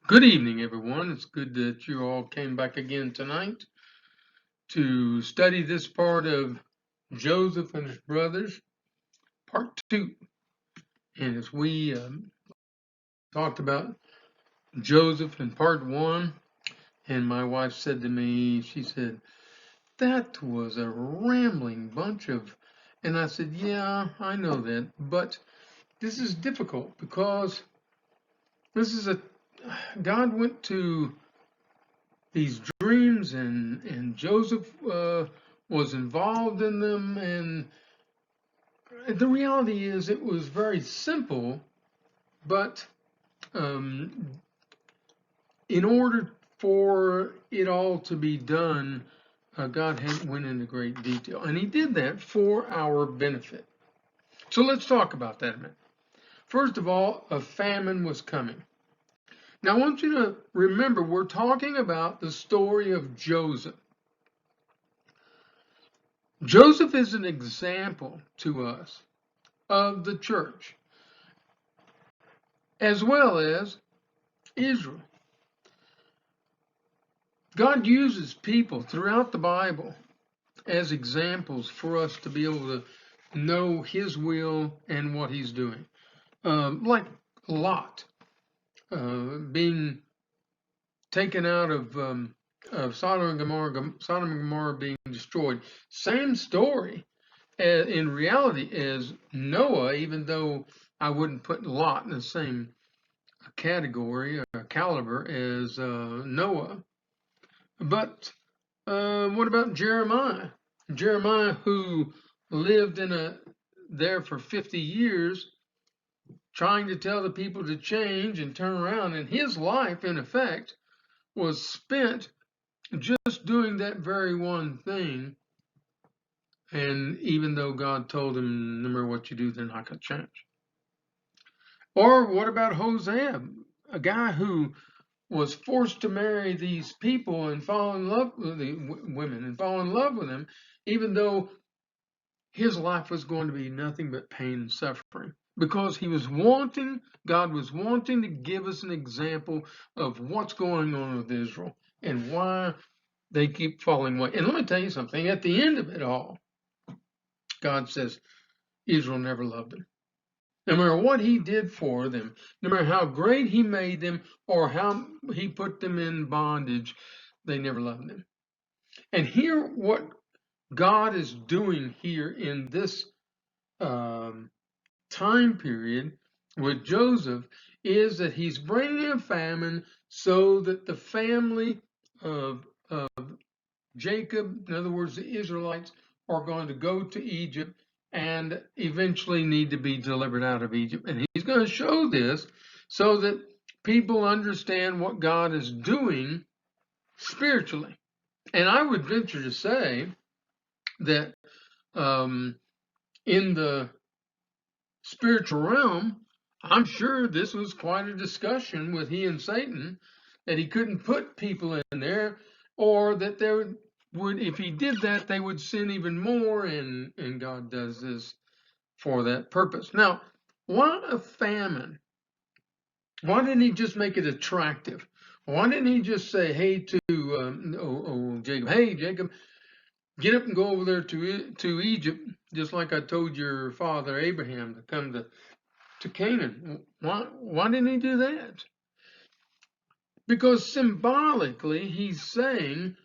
Good evening, everyone. It's good that you all came back again tonight to study this part of Joseph and his brothers, part two. And as we talked about Joseph in part one, and my wife said to me, she said, that was a rambling bunch of, and I said, yeah, I know that, but this is difficult because this is God went to these dreams, and Joseph was involved in them, and the reality is it was very simple, but um, in order for it all to be done, God had went into great detail, and He did that for our benefit. So let's talk about that a minute. First of all, a famine was coming. Now I want you to remember we're talking about the story of Joseph. Joseph is an example to us of the church, as well as Israel. God uses people throughout the Bible as examples for us to be able to know His will and what He's doing. Like Lot being taken out of Sodom and Gomorrah being destroyed. Same story in reality as Noah, even though I wouldn't put Lot in the same category or caliber as Noah. But what about Jeremiah? Jeremiah, who lived there for 50 years, trying to tell the people to change and turn around, and his life, in effect, was spent just doing that very one thing. And even though God told him, no matter what you do, they're not going to change. Or what about Hosea, a guy who was forced to marry these people and fall in love with the women and fall in love with them, even though his life was going to be nothing but pain and suffering, because God was wanting to give us an example of what's going on with Israel and why they keep falling away. And let me tell you something, at the end of it all, God says Israel never loved him. No matter what he did for them, no matter how great he made them or how he put them in bondage, they never loved him. And here, what God is doing here in this time period with Joseph is that he's bringing a famine so that the family of Jacob, in other words, the Israelites, are going to go to Egypt and eventually need to be delivered out of Egypt. And he's going to show this so that people understand what God is doing spiritually. And I would venture to say that in the spiritual realm, I'm sure this was quite a discussion with he and Satan, that he couldn't put people in there, or that there would, if he did that, they would sin even more, and God does this for that purpose. Now, why a famine? Why didn't he just make it attractive? Why didn't he just say, hey, to Jacob, hey, Jacob, get up and go over there to Egypt, just like I told your father Abraham to come to Canaan? Why didn't he do that? Because symbolically, he's saying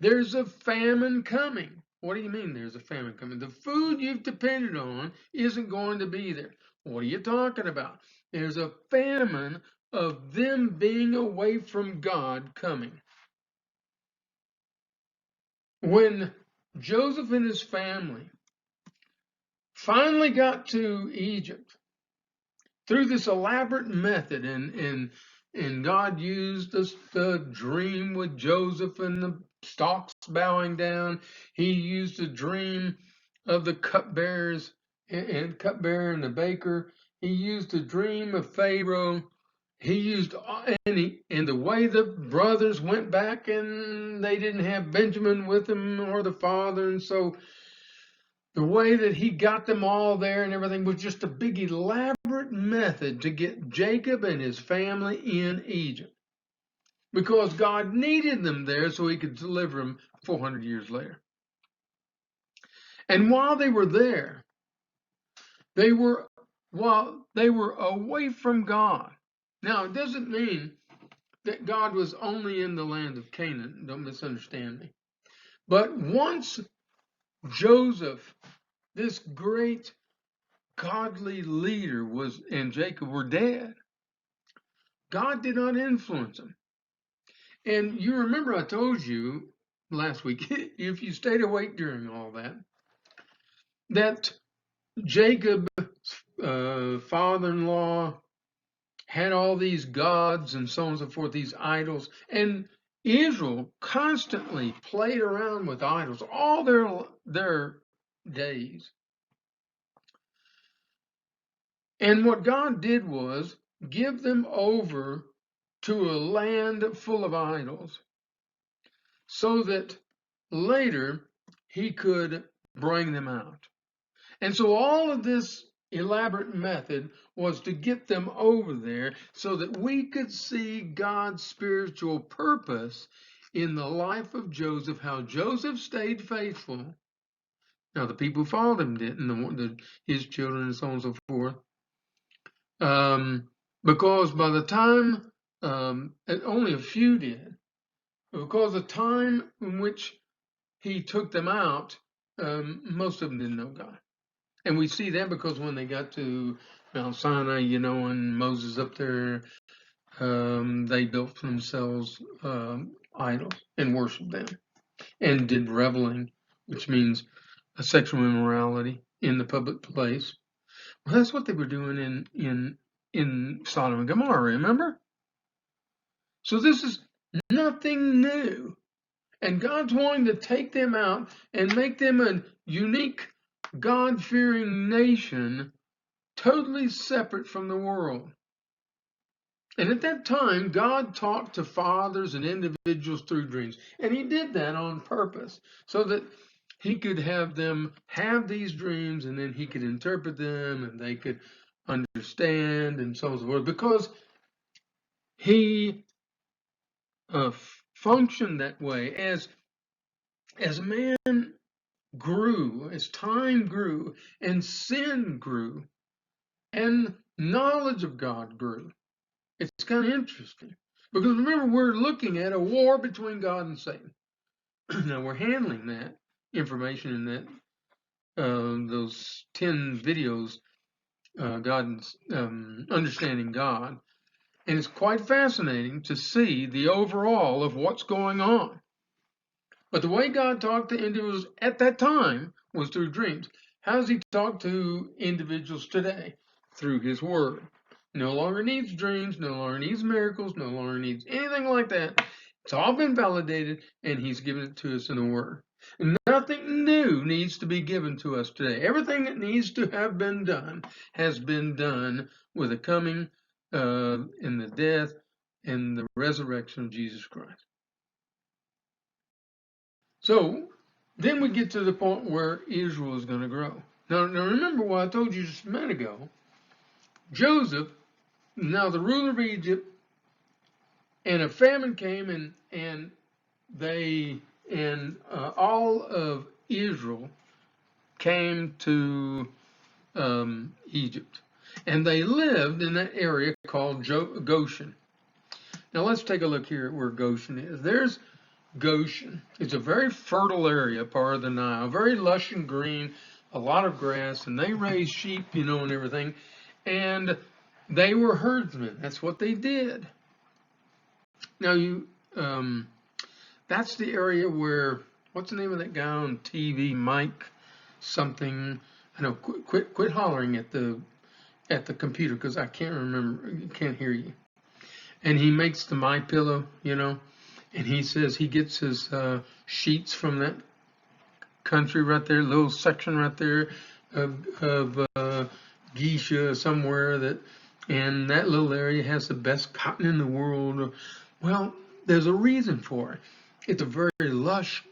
there's a famine coming. What do you mean there's a famine coming? The food you've depended on isn't going to be there. What are you talking about? There's a famine of them being away from God coming. When Joseph and his family finally got to Egypt through this elaborate method, and God used the dream with Joseph and the stalks bowing down. He used the dream of the cupbearers and cupbearer and the baker. He used the dream of Pharaoh. He used and the way the brothers went back and they didn't have Benjamin with them or the father, and so the way that he got them all there and everything was just a big elaborate method to get Jacob and his family in Egypt. because God needed them there so he could deliver them 400 years later. And while they were there, while they were away from God. Now, it doesn't mean that God was only in the land of Canaan. Don't misunderstand me. But once Joseph, this great godly leader, and Jacob were dead, God did not influence him. And you remember I told you last week, if you stayed awake during all that Jacob's father-in-law had all these gods and so on and so forth, these idols, and Israel constantly played around with idols all their days. And what God did was give them over to a land full of idols so that later he could bring them out. And so all of this elaborate method was to get them over there so that we could see God's spiritual purpose in the life of Joseph, how Joseph stayed faithful. Now, the people who followed him didn't, his children and so on and so forth. Because by the time, only a few did, because the time in which he took them out, most of them didn't know God. And we see that because when they got to Mount Sinai, and Moses up there, they built for themselves idols and worshiped them and did reveling, which means a sexual immorality in the public place. Well, that's what they were doing in Sodom and Gomorrah, remember? So this is nothing new. And God's wanting to take them out and make them a unique, God-fearing nation, totally separate from the world. And at that time, God talked to fathers and individuals through dreams. And he did that on purpose so that he could have them have these dreams and then he could interpret them and they could understand and so on and so forth. Because he functioned that way as man grew, as time grew, and sin grew, and knowledge of God grew. It's kind of interesting. Because remember, we're looking at a war between God and Satan. Now, we're handling that information in that those 10 videos, Understanding God. And it's quite fascinating to see the overall of what's going on. But the way God talked to individuals at that time was through dreams. How does he talk to individuals today? Through his word. No longer needs dreams, no longer needs miracles, no longer needs anything like that. It's all been validated, and he's given it to us in the word. Nothing new needs to be given to us today. Everything that needs to have been done has been done with the coming and the death and the resurrection of Jesus Christ. So then we get to the point where Israel is going to grow. Now remember what I told you just a minute ago. Joseph, now the ruler of Egypt, and a famine came and all of Israel came to Egypt. And they lived in that area called Goshen. Now let's take a look here at where Goshen is. There's Goshen. It's a very fertile area, part of the Nile, very lush and green, a lot of grass, and they raise sheep, and everything. And they were herdsmen. That's what they did. Now that's the area where, what's the name of that guy on TV, Mike something? I know. Quit hollering at the computer because I can't remember. Can't hear you. And he makes the MyPillow, and he says he gets his sheets from that country right there, little section right there of Geisha somewhere, and that little area has the best cotton in the world. Well, there's a reason for it. It's a very lush,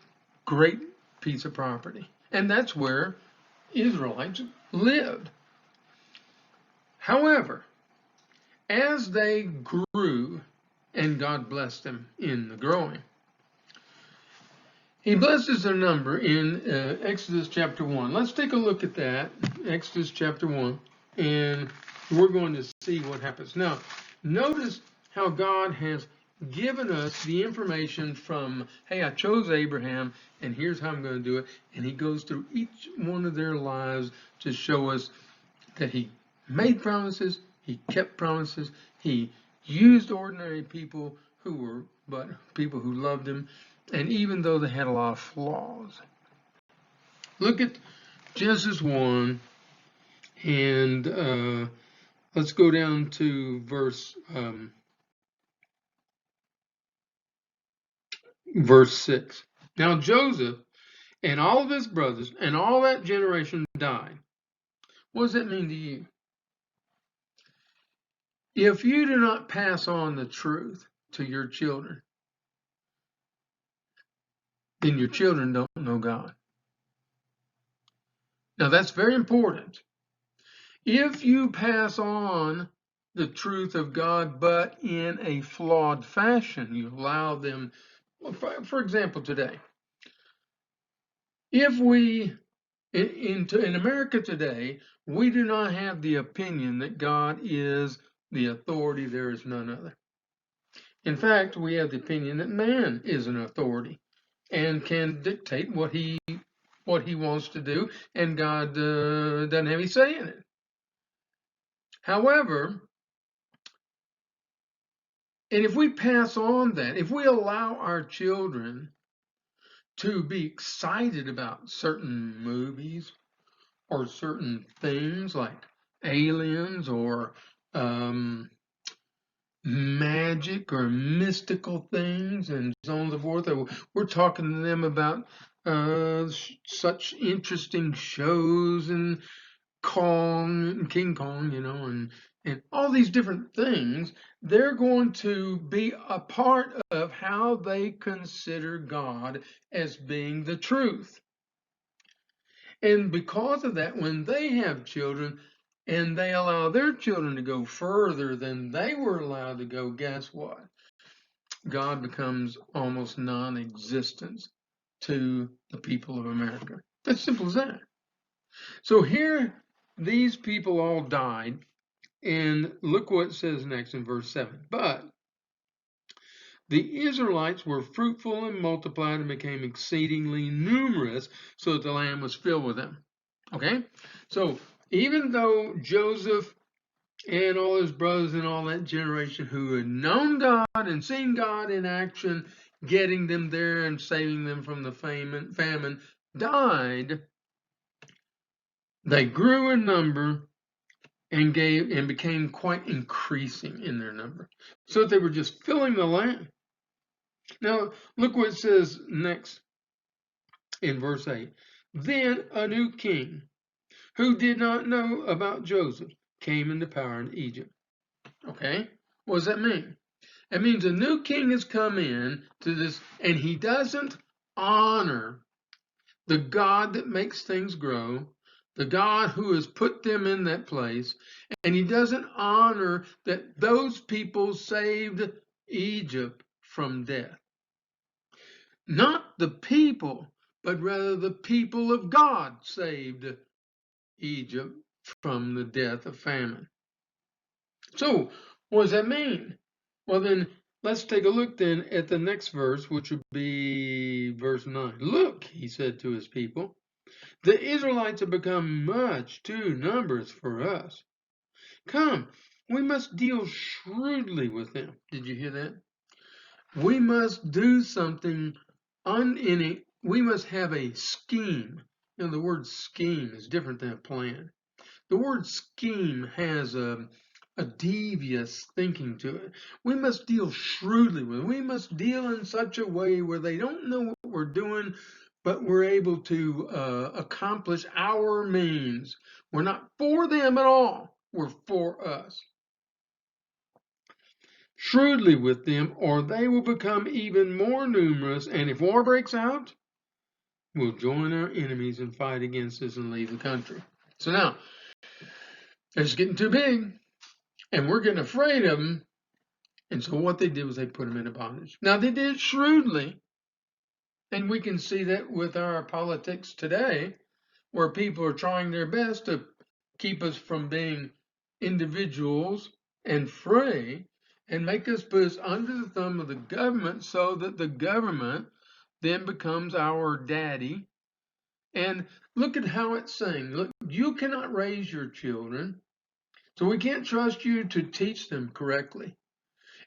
great piece of property. And that's where Israelites lived. However, as they grew and God blessed them in the growing. He blesses their number in Exodus chapter 1. Let's take a look at that, Exodus chapter 1, and we're going to see what happens. Now, notice how God has given us the information from, hey, I chose Abraham, and here's how I'm going to do it. And he goes through each one of their lives to show us that he made promises, he kept promises, he used ordinary people who were but people who loved him, and even though they had a lot of flaws. Look at Genesis 1, and let's go down to verse 6. Now Joseph and all of his brothers and all that generation died. What does that mean to you? If you do not pass on the truth to your children, then your children don't know God. Now that's very important. If you pass on the truth of God, but in a flawed fashion, you allow them, for example, today, if we, in America today, we do not have the opinion that God is the authority, there is none other. In fact, we have the opinion that man is an authority and can dictate what he wants to do, and God doesn't have any say in it. However, and if we pass on that, if we allow our children to be excited about certain movies or certain things like aliens or magic or mystical things and so on and so forth, we're talking to them about such interesting shows and King Kong, and all these different things, they're going to be a part of how they consider God as being the truth. And because of that, when they have children and they allow their children to go further than they were allowed to go, guess what? God becomes almost non-existent to the people of America. As simple as that. So here, these people all died, and look what it says next in verse 7. But the Israelites were fruitful and multiplied and became exceedingly numerous, so that the land was filled with them. Okay? So even though Joseph and all his brothers and all that generation who had known God and seen God in action, getting them there and saving them from the famine died, they grew in number and became quite increasing in their number, so that they were just filling the land. Now, look what it says next in verse 8. Then a new king, who did not know about Joseph, came into power in Egypt. Okay, what does that mean? It means a new king has come in to this, and he doesn't honor the God that makes things grow, the God who has put them in that place, and he doesn't honor that those people saved Egypt from death. Not the people, but rather the people of God saved Egypt from the death of famine. So, what does that mean? Well, then, let's take a look then at the next verse, which would be verse 9. Look, he said to his people, the Israelites have become much too numerous for us. Come, we must deal shrewdly with them. Did you hear that? We must do something we must have a scheme. The word scheme is different than a plan. The word scheme has a devious thinking to it. We must deal shrewdly with it. We must deal in such a way where they don't know what we're doing, but we're able to accomplish our means. We're not for them at all. We're for us. Shrewdly with them, or they will become even more numerous, and if war breaks out, we'll join our enemies and fight against us and leave the country. So now, it's getting too big, and we're getting afraid of them, And so what they did was they put them into bondage. Now they did it shrewdly, and we can see that with our politics today, where people are trying their best to keep us from being individuals and free and make us put us under the thumb of the government so that the government then becomes our daddy. And look at how it's saying, look, you cannot raise your children, so we can't trust you to teach them correctly.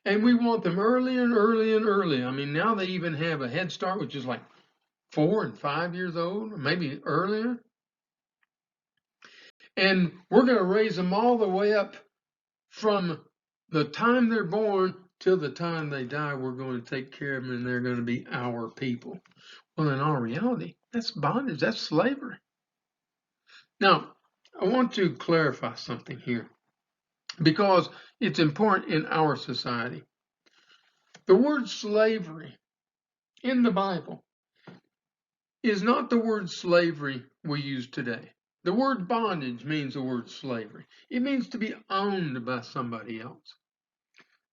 And we want them early and early and early. I mean, now they even have a Head Start, which is like 4 and 5 years old, or maybe earlier. And we're going to raise them all the way up from the time they're born till the time they die. We're going to take care of them, and they're going to be our people. Well, in all reality, that's bondage. That's slavery. Now, I want to clarify something here because it's important in our society. The word slavery in the Bible is not the word slavery we use today. The word bondage means the word slavery. It means to be owned by somebody else.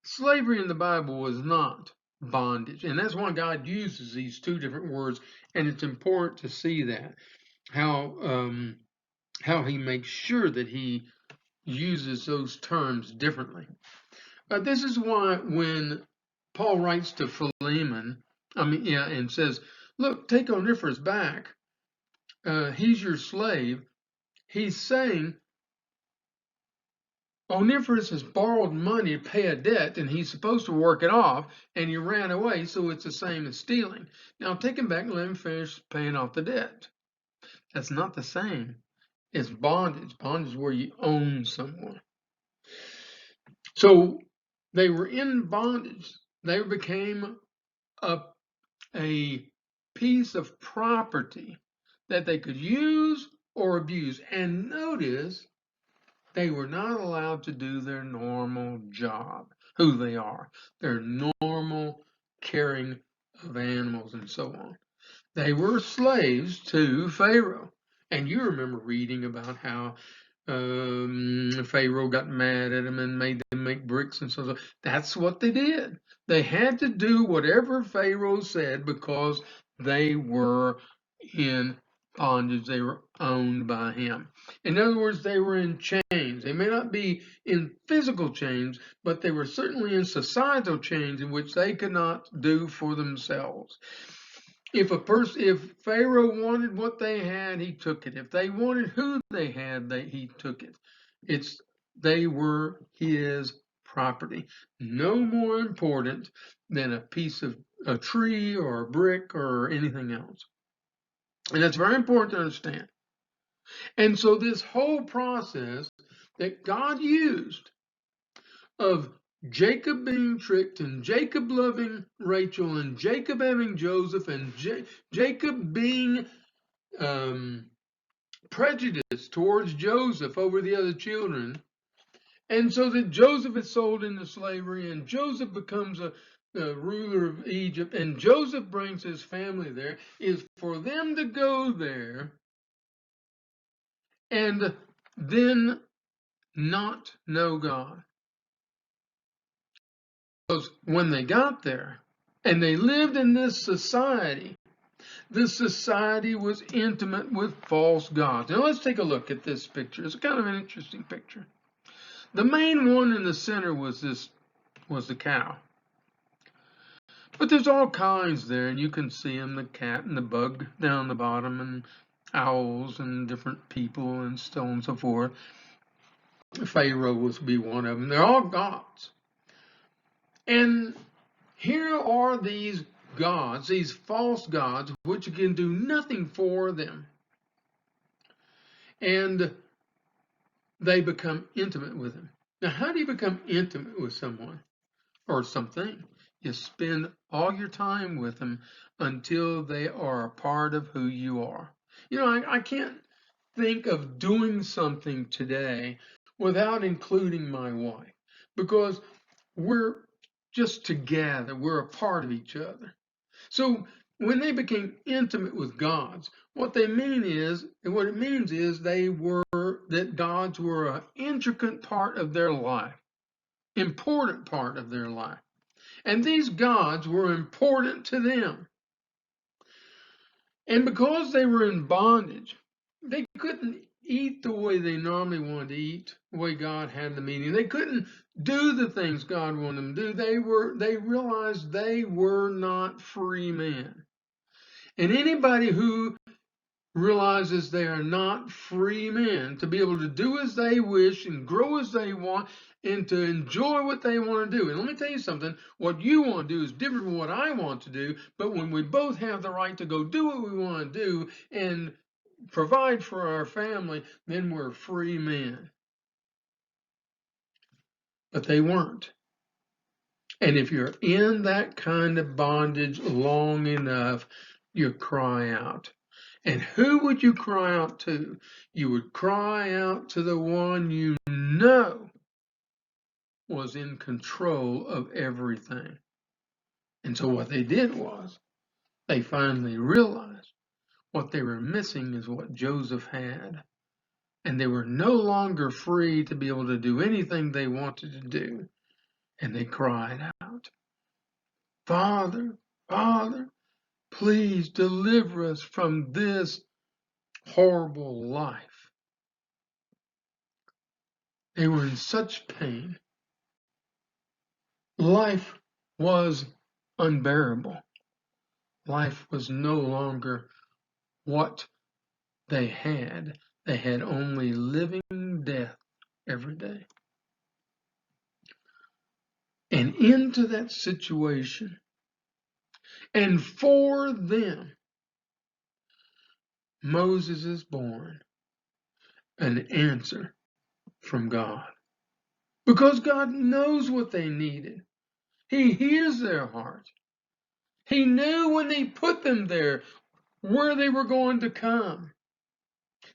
Slavery in the Bible was not bondage, and that's why God uses these two different words, and it's important to see that, how he makes sure that he uses those terms differently. This is why when Paul writes to Philemon, and says, look, take Onesiphorus back. He's your slave. He's saying Onesiphorus has borrowed money to pay a debt, and he's supposed to work it off, and he ran away, so it's the same as stealing. Now take him back and let him finish paying off the debt. That's not the same. It's bondage. Bondage is where you own someone. So they were in bondage. They became a piece of property that they could use or abuse. And notice, they were not allowed to do their normal job, who they are, their normal caring of animals and so on. They were slaves to Pharaoh. And you remember reading about how Pharaoh got mad at them and made them make bricks and so on. That's what they did. They had to do whatever Pharaoh said because they were in bondage. They were owned by him. In other words, they were in chains. They may not be in physical chains, but they were certainly in societal chains in which they could not do for themselves. If Pharaoh wanted what they had, he took it. If they wanted who they had, he took it. They were his property. No more important than a piece of a tree or a brick or anything else. And that's very important to understand. And so this whole process that God used of Jacob being tricked and Jacob loving Rachel and Jacob having Joseph and Jacob being prejudiced towards Joseph over the other children. And so that Joseph is sold into slavery and Joseph becomes a ruler of Egypt and Joseph brings his family there, is for them to go there and then not know God. Because when they got there and they lived in this society was intimate with false gods. Now let's take a look at this picture. It's kind of an interesting picture. The main one in the center was the cow. But there's all kinds there, and you can see them, the cat and the bug down the bottom, and owls and different people and so on and so forth. Pharaoh was be one of them. They're all gods. And here are these gods, these false gods, which can do nothing for them. And they become intimate with them. Now, how do you become intimate with someone or something? You spend all your time with them until they are a part of who you are. You know, I can't think of doing something today without including my wife, because we're just together. We're a part of each other. So when they became intimate with gods, what it means is that gods were an intricate part of their life. important part of their life. And these gods were important to them. And because they were in bondage, they couldn't eat the way they normally wanted to eat, the way God had them eating. They couldn't do the things God wanted them to do. They realized they were not free men. And anybody who realizes they are not free men to be able to do as they wish and grow as they want and to enjoy what they want to do. And let me tell you something, what you want to do is different from what I want to do, but when we both have the right to go do what we want to do and provide for our family, then we're free men. But they weren't. And if you're in that kind of bondage long enough, you cry out. And who would you cry out to? You would cry out to the one you know was in control of everything. And so what they did was they finally realized what they were missing is what Joseph had. And they were no longer free to be able to do anything they wanted to do. And they cried out, Father, Father, please deliver us from this horrible life. They were in such pain. Life was unbearable. Life was no longer what they had. They had only living death every day. And into that situation, and for them, Moses is born an answer from God. Because God knows what they needed. He hears their heart. He knew when he put them there where they were going to come.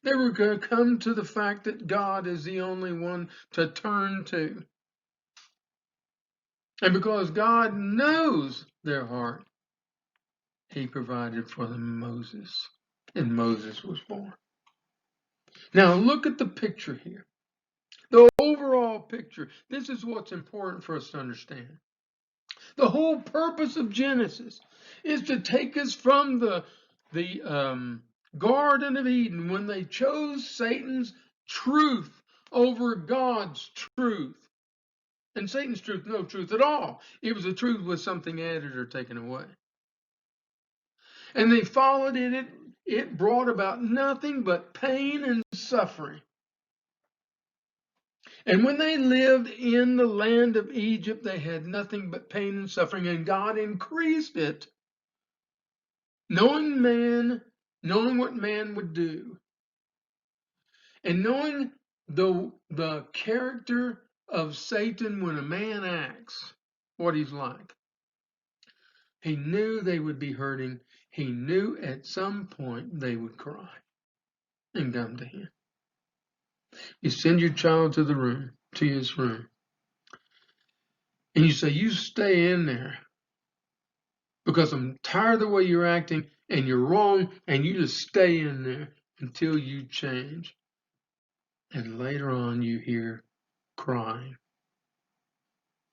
They were going to come to the fact that God is the only one to turn to. And because God knows their heart, he provided for them Moses. And Moses was born. Now look at the picture here. The overall picture. This is what's important for us to understand. The whole purpose of Genesis is to take us from the Garden of Eden when they chose Satan's truth over God's truth. And Satan's truth, no truth at all. It was a truth with something added or taken away. And they followed it. It brought about nothing but pain and suffering. And when they lived in the land of Egypt, they had nothing but pain and suffering, and God increased it, knowing what man would do, and knowing the character of Satan when a man acts, what he's like. He knew they would be hurting. He knew at some point they would cry and come to him. You send your child to his room, and you say, you stay in there because I'm tired of the way you're acting and you're wrong, and you just stay in there until you change. And later on you hear crying.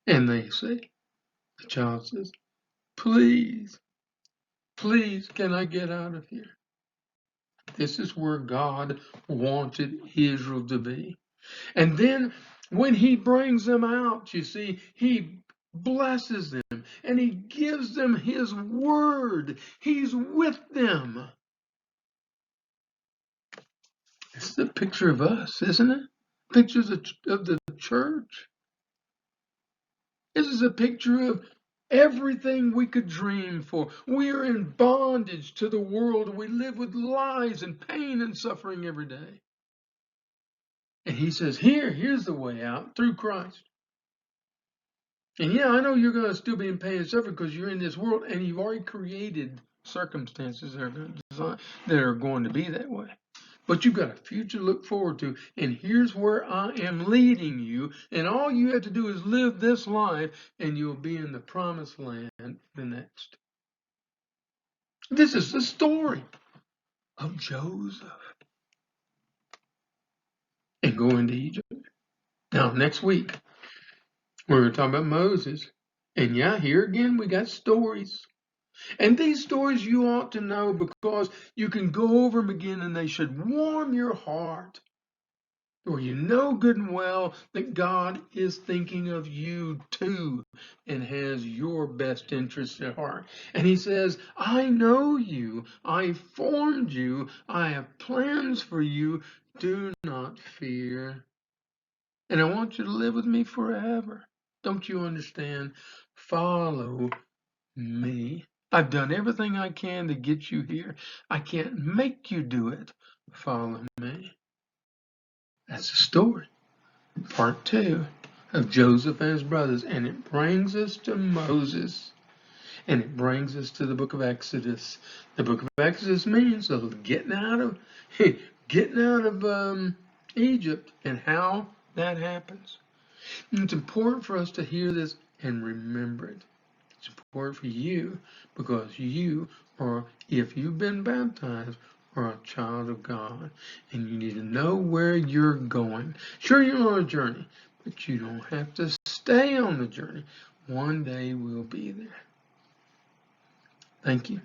And they say, the child says, please, please, can I get out of here? This is where God wanted Israel to be. And then when he brings them out, you see, he blesses them and he gives them his word. He's with them. This is a picture of us, isn't it? Pictures of the church. This is a picture of everything we could dream for. We are in bondage to the world. We live with lies and pain and suffering every day. And he says, here's the way out through Christ. And yeah, I know you're going to still be in pain and suffering because you're in this world and you've already created circumstances that are going to be that way. But you've got a future to look forward to. And here's where I am leading you. And all you have to do is live this life and you'll be in the promised land the next. This is the story of Joseph and going to Egypt. Now, next week, We're talking about Moses. And yeah, here again, we got stories. And these stories you ought to know because you can go over them again and they should warm your heart. Or you know good and well that God is thinking of you too and has your best interests at heart. And he says, I know you, I formed you, I have plans for you, do not fear. And I want you to live with me forever. Don't you understand? Follow me. I've done everything I can to get you here. I can't make you do it. Follow me. That's the story. Part 2 of Joseph and his brothers. And it brings us to Moses. And it brings us to the book of Exodus. The book of Exodus means getting out of Egypt and how that happens. And it's important for us to hear this and remember it. It's important for you because you are, if you've been baptized, are a child of God. And you need to know where you're going. Sure, you're on a journey, but you don't have to stay on the journey. One day we'll be there. Thank you.